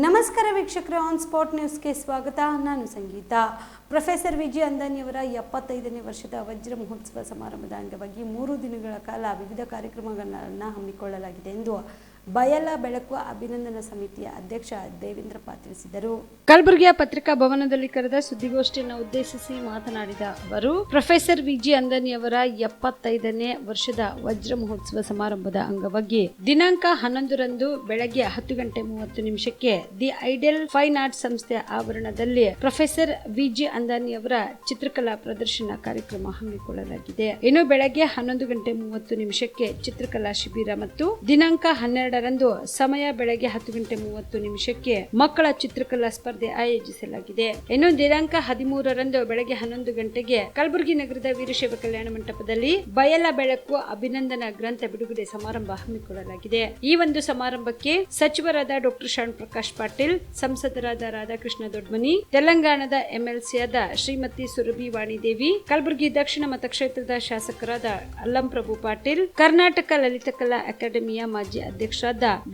ನಮಸ್ಕಾರ ವೀಕ್ಷಕರೇ, on spot ನ್ಯೂಸ್ಗೆ ಸ್ವಾಗತ. ನಾನು ಸಂಗೀತ. ಪ್ರೊಫೆಸರ್ ವಿಜಿ ಅಂದಾನಿಯವರ 75ನೇ ವರ್ಷದ ವಜ್ರ ಮಹೋತ್ಸವ ಸಮಾರಂಭದ ಅಂಗವಾಗಿ 3 ದಿನಗಳ ಕಾಲ ವಿವಿಧ ಕಾರ್ಯಕ್ರಮಗಳನ್ನು ಹಮ್ಮಿಕೊಳ್ಳಲಾಗಿದೆ ಎಂದು ಬಯಲ ಬೆಳಕು ಅಭಿನಂದನಾ ಸಮಿತಿಯ ಅಧ್ಯಕ್ಷ ದೇವೇಂದ್ರಪ್ಪ ತಿಳಿಸಿದರು. ಕಲಬುರಗಿಯ ಪತ್ರಿಕಾ ಭವನದಲ್ಲಿ ಕರೆದ ಸುದ್ದಿಗೋಷ್ಠಿಯನ್ನು ಉದ್ದೇಶಿಸಿ ಮಾತನಾಡಿದ ಅವರು, ಪ್ರೊಫೆಸರ್ ವಿಜಿ ಅಂದಾನಿಯವರ 75ನೇ ವರ್ಷದ ವಜ್ರ ಮಹೋತ್ಸವ ಸಮಾರಂಭದ ಅಂಗವಾಗಿ ದಿನಾಂಕ 11ರಂದು ಬೆಳಗ್ಗೆ 10:30 ದಿ ಐಡಿಯಲ್ ಫೈನ್ ಆರ್ಟ್ಸ್ ಸಂಸ್ಥೆ ಆವರಣದಲ್ಲಿ ಪ್ರೊಫೆಸರ್ ವಿಜಿ ಅಂದಾನಿಯವರ ಚಿತ್ರಕಲಾ ಪ್ರದರ್ಶನ ಕಾರ್ಯಕ್ರಮ ಹಮ್ಮಿಕೊಳ್ಳಲಾಗಿದೆ. ಇನ್ನು ಬೆಳಗ್ಗೆ 11:30 ಚಿತ್ರಕಲಾ ಶಿಬಿರ ಮತ್ತು ದಿನಾಂಕ 12ರಂದು ಸಮಯ ಬೆಳಗ್ಗೆ 10:30 ಮಕ್ಕಳ ಚಿತ್ರಕಲಾ ಸ್ಪರ್ಧೆ ಆಯೋಜಿಸಲಾಗಿದೆ. ಇನ್ನು ದಿನಾಂಕ 13ರಂದು ಬೆಳಗ್ಗೆ 11 ಗಂಟೆಗೆ ಕಲಬುರಗಿ ನಗರದ ವೀರಶೈವ ಕಲ್ಯಾಣ ಮಂಟಪದಲ್ಲಿ ಬಯಲ ಬೆಳಕು ಅಭಿನಂದನಾ ಗ್ರಂಥ ಬಿಡುಗಡೆ ಸಮಾರಂಭ ಹಮ್ಮಿಕೊಳ್ಳಲಾಗಿದೆ. ಈ ಒಂದು ಸಮಾರಂಭಕ್ಕೆ ಸಚಿವರಾದ ಡಾಕ್ಟರ್ ಶರಣ್ ಪ್ರಕಾಶ್ ಪಾಟೀಲ್, ಸಂಸದರಾದ ರಾಧಾಕೃಷ್ಣ ದೊಡ್ಮನಿ, ತೆಲಂಗಾಣದ ಎಂಎಲ್ಸಿಯಾದ ಶ್ರೀಮತಿ ಸುರಭಿ ವಾಣಿದೇವಿ, ಕಲಬುರಗಿ ದಕ್ಷಿಣ ಮತಕ್ಷೇತ್ರದ ಶಾಸಕರಾದ ಅಲ್ಲಂ ಪ್ರಭು ಪಾಟೀಲ್, ಕರ್ನಾಟಕ ಲಲಿತಕಲಾ ಅಕಾಡೆಮಿಯ ಮಾಜಿ ಅಧ್ಯಕ್ಷರಾದ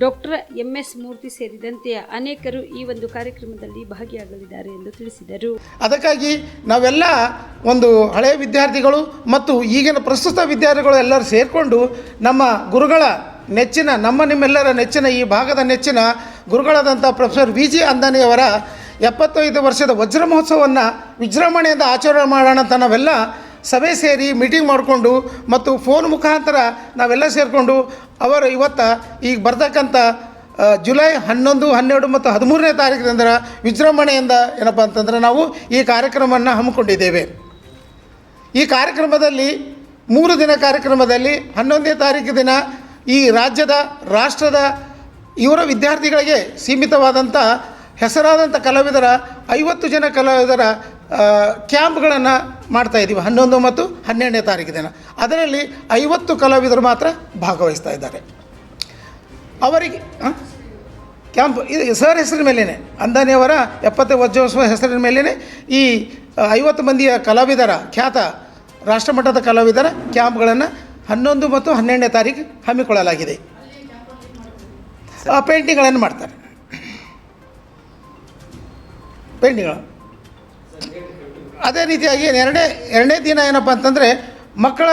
ಡಾಕ್ಟರ್ ಎಂಎಸ್ ಮೂರ್ತಿ ಸೇರಿದಂತೆ ಅನೇಕರು ಈ ಒಂದು ಕಾರ್ಯಕ್ರಮದಲ್ಲಿ ಭಾಗಿಯಾಗಲಿದ್ದಾರೆ ಎಂದು ತಿಳಿಸಿದರು. ಅದಕ್ಕಾಗಿ ನಾವೆಲ್ಲ ಒಂದು ಹಳೆಯ ವಿದ್ಯಾರ್ಥಿಗಳು ಮತ್ತು ಈಗಿನ ಪ್ರಸ್ತುತ ವಿದ್ಯಾರ್ಥಿಗಳು ಎಲ್ಲರೂ ಸೇರಿಕೊಂಡು ನಮ್ಮ ಗುರುಗಳ ನೆಚ್ಚಿನ, ನಿಮ್ಮೆಲ್ಲರ ನೆಚ್ಚಿನ, ಈ ಭಾಗದ ನೆಚ್ಚಿನ ಗುರುಗಳಾದಂಥ ಪ್ರೊಫೆಸರ್ ವಿಜಿ ಅಂದಾನಿಯವರ 75 ವರ್ಷದ ವಜ್ರ ಮಹೋತ್ಸವವನ್ನು ವಿಜೃಂಭಣೆಯಿಂದ ಆಚರಣೆ ಮಾಡೋಣ ಅಂತ ನಾವೆಲ್ಲ ಸಭೆ ಸೇರಿ ಮೀಟಿಂಗ್ ಮಾಡಿಕೊಂಡು ಮತ್ತು ಫೋನ್ ಮುಖಾಂತರ ನಾವೆಲ್ಲ ಸೇರಿಕೊಂಡು ಅವರು ಇವತ್ತು ಈಗ ಬರ್ತಕ್ಕಂಥ ಜುಲೈ 11, 12 ಮತ್ತು 13ನೇ ತಾರೀಕಿನಿಂದ ವಿಜೃಂಭಣೆಯಿಂದ ಏನಪ್ಪ ಅಂತಂದರೆ ನಾವು ಈ ಕಾರ್ಯಕ್ರಮವನ್ನು ಹಮ್ಮಿಕೊಂಡಿದ್ದೇವೆ. ಈ ಕಾರ್ಯಕ್ರಮದಲ್ಲಿ 3 ದಿನ ಕಾರ್ಯಕ್ರಮದಲ್ಲಿ 11ನೇ ತಾರೀಕು ದಿನ ಈ ರಾಷ್ಟ್ರದ ಇವರ ವಿದ್ಯಾರ್ಥಿಗಳಿಗೆ ಸೀಮಿತವಾದಂಥ ಹೆಸರಾದಂಥ ಕಲಾವಿದರ 50 ಜನ ಕಲಾವಿದರ ಕ್ಯಾಂಪ್ಗಳನ್ನು ಮಾಡ್ತಾಯಿದ್ದೀವಿ 11 ಮತ್ತು 12ನೇ ತಾರೀಕು ದಿನ. ಅದರಲ್ಲಿ 50 ಕಲಾವಿದರು ಮಾತ್ರ ಭಾಗವಹಿಸ್ತಾ ಇದ್ದಾರೆ. ಅವರಿಗೆ ಕ್ಯಾಂಪ್ ಇದು ಸರ್ ಹೆಸರಿನ ಮೇಲೇ, ಅಂದಾನಿಯವರ 70 ವಜ್ರೋತ್ಸವ ಹೆಸರಿನ ಮೇಲೇ ಈ 50 ಮಂದಿಯ ಕಲಾವಿದರ, ಖ್ಯಾತ ರಾಷ್ಟ್ರಮಟ್ಟದ ಕಲಾವಿದರ ಕ್ಯಾಂಪ್ಗಳನ್ನು 11 ಮತ್ತು 12ನೇ ತಾರೀಕು ಹಮ್ಮಿಕೊಳ್ಳಲಾಗಿದೆ. ಪೇಂಟಿಂಗ್ಗಳನ್ನು ಮಾಡ್ತಾರೆ. ಪೇಂಟಿಂಗ್ಗಳು ಅದೇ ರೀತಿಯಾಗಿ ಎರಡನೇ ದಿನ ಏನಪ್ಪ ಅಂತಂದರೆ ಮಕ್ಕಳ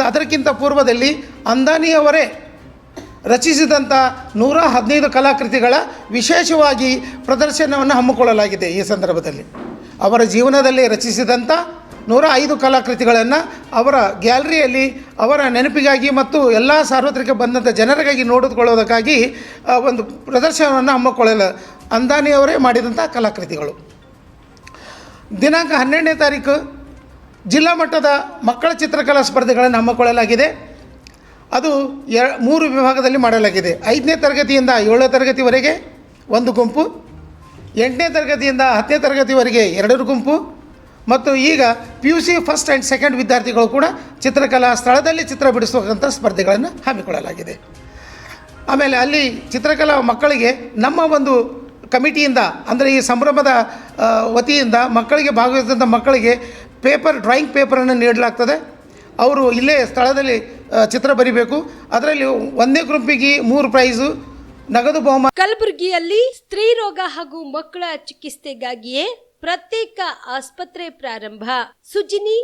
ಅದಕ್ಕಿಂತ ಪೂರ್ವದಲ್ಲಿ ಅಂದಾನಿಯವರೇ ರಚಿಸಿದಂಥ 115 ಕಲಾಕೃತಿಗಳ ವಿಶೇಷವಾಗಿ ಪ್ರದರ್ಶನವನ್ನು ಹಮ್ಮಿಕೊಳ್ಳಲಾಗಿದೆ. ಈ ಸಂದರ್ಭದಲ್ಲಿ ಅವರ ಜೀವನದಲ್ಲಿ ರಚಿಸಿದಂಥ 105 ಕಲಾಕೃತಿಗಳನ್ನು ಅವರ ಗ್ಯಾಲರಿಯಲ್ಲಿ ಅವರ ನೆನಪಿಗಾಗಿ ಮತ್ತು ಎಲ್ಲ ಸಾರ್ವತ್ರಿಕ ಬಂದಂಥ ಜನರಿಗಾಗಿ ನೋಡಿಕೊಳ್ಳೋದಕ್ಕಾಗಿ ಒಂದು ಪ್ರದರ್ಶನವನ್ನು ಹಮ್ಮಿಕೊಳ್ಳಲು ಅಂದಾನಿಯವರೇ ಮಾಡಿದಂಥ ಕಲಾಕೃತಿಗಳು. ದಿನಾಂಕ 12ನೇ ತಾರೀಕು ಜಿಲ್ಲಾ ಮಟ್ಟದ ಮಕ್ಕಳ ಚಿತ್ರಕಲಾ ಸ್ಪರ್ಧೆಗಳನ್ನು ಹಮ್ಮಿಕೊಳ್ಳಲಾಗಿದೆ. ಅದು 3 ವಿಭಾಗದಲ್ಲಿ ಮಾಡಲಾಗಿದೆ. 5ನೇ ತರಗತಿಯಿಂದ 7ನೇ ತರಗತಿವರೆಗೆ 1 ಗುಂಪು, 8ನೇ ತರಗತಿಯಿಂದ 10ನೇ ತರಗತಿವರೆಗೆ 2 ಗುಂಪು ಮತ್ತು ಈಗ PUC ಫಸ್ಟ್ ಆ್ಯಂಡ್ ಸೆಕೆಂಡ್ ವಿದ್ಯಾರ್ಥಿಗಳು ಕೂಡ ಚಿತ್ರಕಲಾ ಸ್ಥಳದಲ್ಲಿ ಚಿತ್ರ ಬಿಡಿಸುವಂಥ ಸ್ಪರ್ಧೆಗಳನ್ನು ಹಮ್ಮಿಕೊಳ್ಳಲಾಗಿದೆ. ಆಮೇಲೆ ಅಲ್ಲಿ ಚಿತ್ರಕಲಾ ಮಕ್ಕಳಿಗೆ ನಮ್ಮ ಒಂದು ಕಮಿಟಿಯಿಂದ, ಅಂದರೆ ಈ ಸಂಭ್ರಮದ ವತಿಯಿಂದ ಮಕ್ಕಳಿಗೆ ಭಾಗವಹಿಸಿದಂಥ ಮಕ್ಕಳಿಗೆ ಡ್ರಾಯಿಂಗ್ ಪೇಪರನ್ನು ನೀಡಲಾಗ್ತದೆ. ಅವರು ಇಲ್ಲೇ ಸ್ಥಳದಲ್ಲಿ ಚಿತ್ರ ಬರಿಬೇಕು. ಅದರಲ್ಲಿ 1ನೇ ಗ್ರೂಪಿಗೆ 3 ಪ್ರೈಸು, ನಗದು ಬಹುಮಾನ. ಕಲಬುರಗಿಯಲ್ಲಿ ಸ್ತ್ರೀ ರೋಗ ಹಾಗೂ ಮಕ್ಕಳ ಚಿಕಿತ್ಸೆಗಾಗಿಯೇ ಪ್ರತ್ಯೇಕ ಆಸ್ಪತ್ರೆ ಪ್ರಾರಂಭ. ಸುಜಿನಿ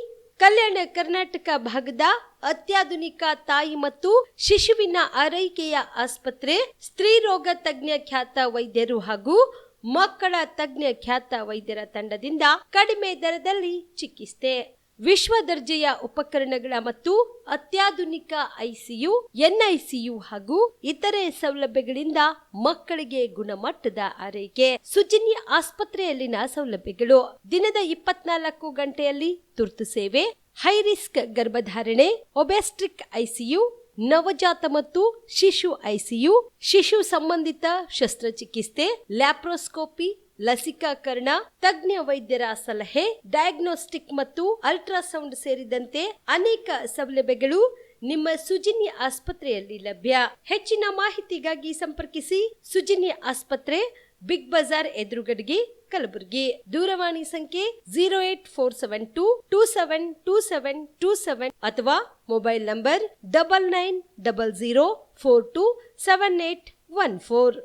ಕಲ್ಯಾಣ ಕರ್ನಾಟಕ ಭಾಗದ ಅತ್ಯಾಧುನಿಕ ತಾಯಿ ಮತ್ತು ಶಿಶುವಿನ ಆರೈಕೆಯ ಆಸ್ಪತ್ರೆ, ಸ್ತ್ರೀ ರೋಗ ತಜ್ಞ ಖ್ಯಾತ ವೈದ್ಯರು ಹಾಗೂ ಮಕ್ಕಳ ತಜ್ಞ ಖ್ಯಾತ ವೈದ್ಯರ ತಂಡದಿಂದ ಕಡಿಮೆ ದರದಲ್ಲಿ ಚಿಕಿತ್ಸೆ, ವಿಶ್ವ ದರ್ಜೆಯ ಉಪಕರಣಗಳ ಮತ್ತು ಅತ್ಯಾಧುನಿಕ ICU, NICU ಹಾಗೂ ಇತರೆ ಸೌಲಭ್ಯಗಳಿಂದ ಮಕ್ಕಳಿಗೆ ಗುಣಮಟ್ಟದ ಆರೈಕೆ. ಸುಜಿನಿ ಆಸ್ಪತ್ರೆಯಲ್ಲಿನ ಸೌಲಭ್ಯಗಳು: ದಿನದ 24 ಗಂಟೆಯಲ್ಲಿ ತುರ್ತು ಸೇವೆ, ಹೈ ರಿಸ್ಕ್ ಗರ್ಭಧಾರಣೆ, ಒಬೆಸ್ಟ್ರಿಕ್ ICU, ನವಜಾತ ಮತ್ತು ಶಿಶು ICU, ಶಿಶು ಸಂಬಂಧಿತ ಶಸ್ತ್ರಚಿಕಿತ್ಸೆ, ಲ್ಯಾಪ್ರೋಸ್ಕೋಪಿ, ಲಸಿಕಾಕರಣ, ತಜ್ಞ ವೈದ್ಯರ ಸಲಹೆ, ಡಯಾಗ್ನೋಸ್ಟಿಕ್ ಮತ್ತು ಅಲ್ಟ್ರಾಸೌಂಡ್ ಸೇರಿದಂತೆ ಅನೇಕ ಸೌಲಭ್ಯಗಳು ನಿಮ್ಮ ಸುಜಿನಿ ಆಸ್ಪತ್ರೆಯಲ್ಲಿ ಲಭ್ಯ. ಹೆಚ್ಚಿನ ಮಾಹಿತಿಗಾಗಿ ಸಂಪರ್ಕಿಸಿ ಸುಜಿನಿ ಆಸ್ಪತ್ರೆ, ಬಿಗ್ ಬಜಾರ್ ಎದುರುಗಡೆಗೆ, ಕಲಬುರಗಿ. ದೂರವಾಣಿ ಸಂಖ್ಯೆ 08472727227 ಅಥವಾ ಮೊಬೈಲ್ ನಂಬರ್ 9900427814.